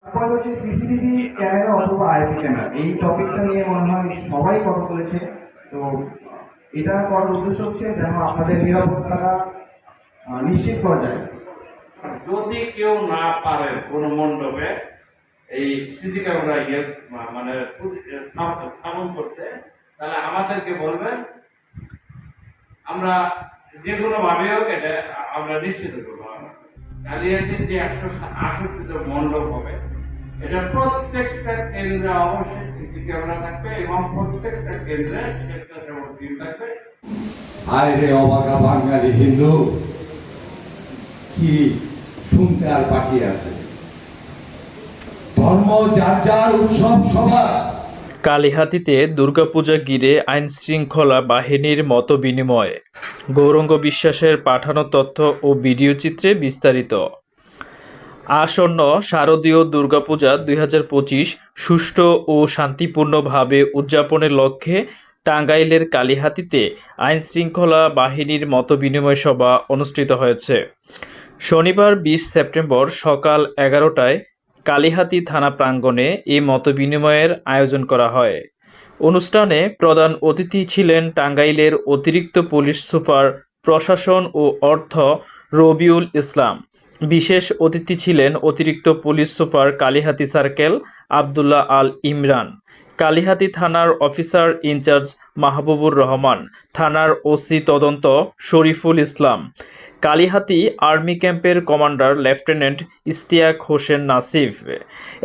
তারপরে হচ্ছে CCTV camera অথবা আইপি ক্যামেরা, এই টপিকটা নিয়ে মনে হয় সবাই কথা বলেছে। তো এটা করার উদ্দেশ্য হচ্ছে যেন আপনাদের নিরাপত্তাটা নিশ্চিত করা যায়। যদি কেউ না পারে কোন মণ্ডপে এই সিসি ক্যামেরা মানে স্থাপন করতে, তাহলে আমাদেরকে বলবেন, আমরা যে কোনো ভাবে হোক এটা আমরা নিশ্চিত করবো। কালিয়াতির যে 168টা মণ্ডপ হবে, এটা প্রত্যেকটা কেন্দ্রে অবশ্যই সিসি ক্যামেরা থাকবে এবং প্রত্যেকটা কেন্দ্রে স্বেচ্ছাসেবক টিম থাকবে। হায় রে অবাকা বাঙালি হিন্দু, কি শুনতে আর বাকি আছে? ধর্ম যার যার, উৎসব সবার। কালিহাতীতে দুর্গাপূজা ঘিরে আইন শৃঙ্খলা বাহিনীর মতবিনিময়। গৌরাঙ্গ বিশ্বাসের পাঠানো তথ্য ও ভিডিও চিত্রে বিস্তারিত। আসন্ন শারদীয় দুর্গাপূজা 2025 সুষ্ঠু ও শান্তিপূর্ণভাবে উদযাপনের লক্ষ্যে টাঙ্গাইলের কালিহাতীতে আইন শৃঙ্খলা বাহিনীর মতবিনিময় সভা অনুষ্ঠিত হয়েছে। শনিবার 20 সেপ্টেম্বর সকাল 11টায় কালিহাতী থানা প্রাঙ্গণে এই মতবিনিময়ের আয়োজন করা হয়। অনুষ্ঠানে প্রধান অতিথি ছিলেন টাঙ্গাইলের অতিরিক্ত পুলিশ সুপার প্রশাসন ও অর্থ রবিউল ইসলাম। বিশেষ অতিথি ছিলেন অতিরিক্ত police super Kalihati circle Abdullah Al Imran, Kalihati থানার অফিসার ইনচার্জ মাহবুবুর রহমান, থানার ওসি তদন্ত শরীফুল ইসলাম, কালিহাতী আর্মি ক্যাম্পের কমান্ডার লেফটেন্যান্ট ইশতিয়াক হোসেন নাসিফ।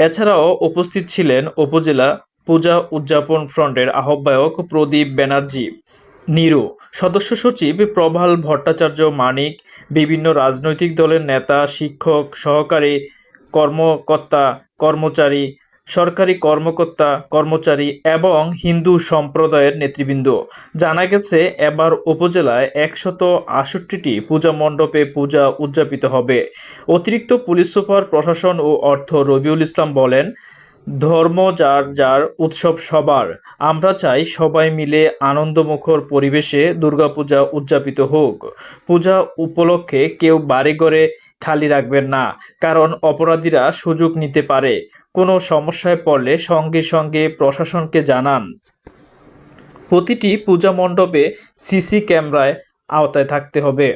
এছাড়াও উপস্থিত ছিলেন উপজেলা পূজা উদযাপন ফ্রন্টের আহ্বায়ক প্রদীপ ব্যানার্জি, নিরু, সদস্য সচিব প্রভাল ভট্টাচার্য মানিক, বিভিন্ন রাজনৈতিক দলের নেতা, শিক্ষক, সহকারী কর্মকর্তা কর্মচারী, সরকারি কর্মকর্তা কর্মচারী এবং হিন্দু সম্প্রদায়ের নেতৃবৃন্দ। জানা গেছে এবার উপজেলায় 168টি পূজা মণ্ডপে পূজা উদযাপিত হবে। অতিরিক্ত পুলিশ সুপার প্রশাসন ও অর্থ রবিউল ইসলাম বলেন, ধর্ম যার যার, উৎসব সবার। আমরা চাই সবাই মিলে আনন্দমুখর পরিবেশে দুর্গাপূজা উদযাপিত হোক। পূজা উপলক্ষে কেউ বাড়িঘরে খালি রাখবেন না, কারণ অপরাধীরা সুযোগ নিতে পারে। কোনো সমস্যায় পড়লে সঙ্গে সঙ্গে প্রশাসনকে জানান। প্রতিটি পূজা মণ্ডপে সিসি ক্যামেরায় আওতায় থাকতে হবে।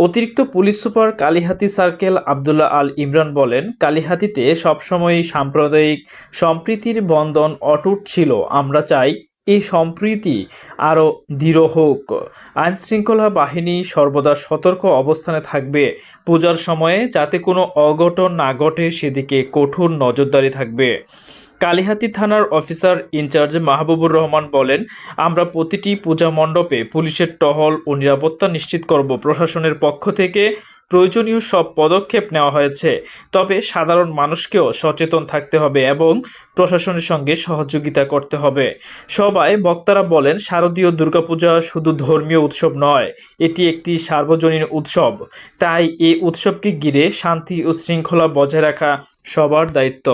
অতিরিক্ত police super Kalihati circle Abdullah Al Imran বলেন, কালিহাতীতে সবসময়ই সাম্প্রদায়িক সম্প্রীতির বন্ধন অটুট ছিল। আমরা চাই এই সম্প্রীতি আরও দৃঢ় হোক। আইন শৃঙ্খলা বাহিনী সর্বদা সতর্ক অবস্থানে থাকবে। পূজার সময়ে যাতে কোনো অঘটন না ঘটে সেদিকে কঠোর নজরদারি থাকবে। কালিহাতী থানার অফিসার ইনচার্জ মাহবুবুর রহমান বলেন, আমরা প্রতিটি পূজা মণ্ডপে পুলিশের টহল ও নিরাপত্তা নিশ্চিত করব। প্রশাসনের পক্ষ থেকে প্রয়োজনীয় সব পদক্ষেপ নেওয়া হয়েছে, তবে সাধারণ মানুষকেও সচেতন থাকতে হবে এবং প্রশাসনের সঙ্গে সহযোগিতা করতে হবে। সবাই বক্তারা বলেন, শারদীয় দুর্গাপূজা শুধু ধর্মীয় উৎসব নয়, এটি একটি সার্বজনীন উৎসব। তাই এই উৎসবকে ঘিরে শান্তি ও শৃঙ্খলা বজায় রাখা সবার দায়িত্ব।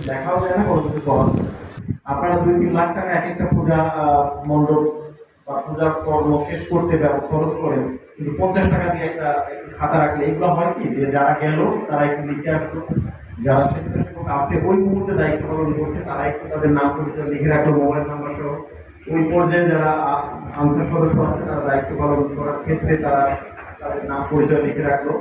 দেখাও যায় না, কোনো কিছু করা যায় না। আপনারা 2-3 লাখ টাকা এক একটা পূজা মণ্ডপ বা পূজার কর্ম শেষ করতে খরচ করেন, কিন্তু 50 টাকা দিয়ে একটা খাতা রাখলে এগুলো হয় কি, যে যারা গেল তারা একটু লিখে আসলো, যারা স্বেচ্ছাসেবক আছে ওই মুহূর্তে দায়িত্ব পালন করছে তারা একটু তাদের নাম পরিচয় লিখে রাখলো, মোবাইল নাম্বার সহ। ওই পর্যায়ে যারা আনসার সদস্য আছে তারা দায়িত্ব পালন করার ক্ষেত্রে তারা তাদের নাম পরিচয় লিখে রাখলো।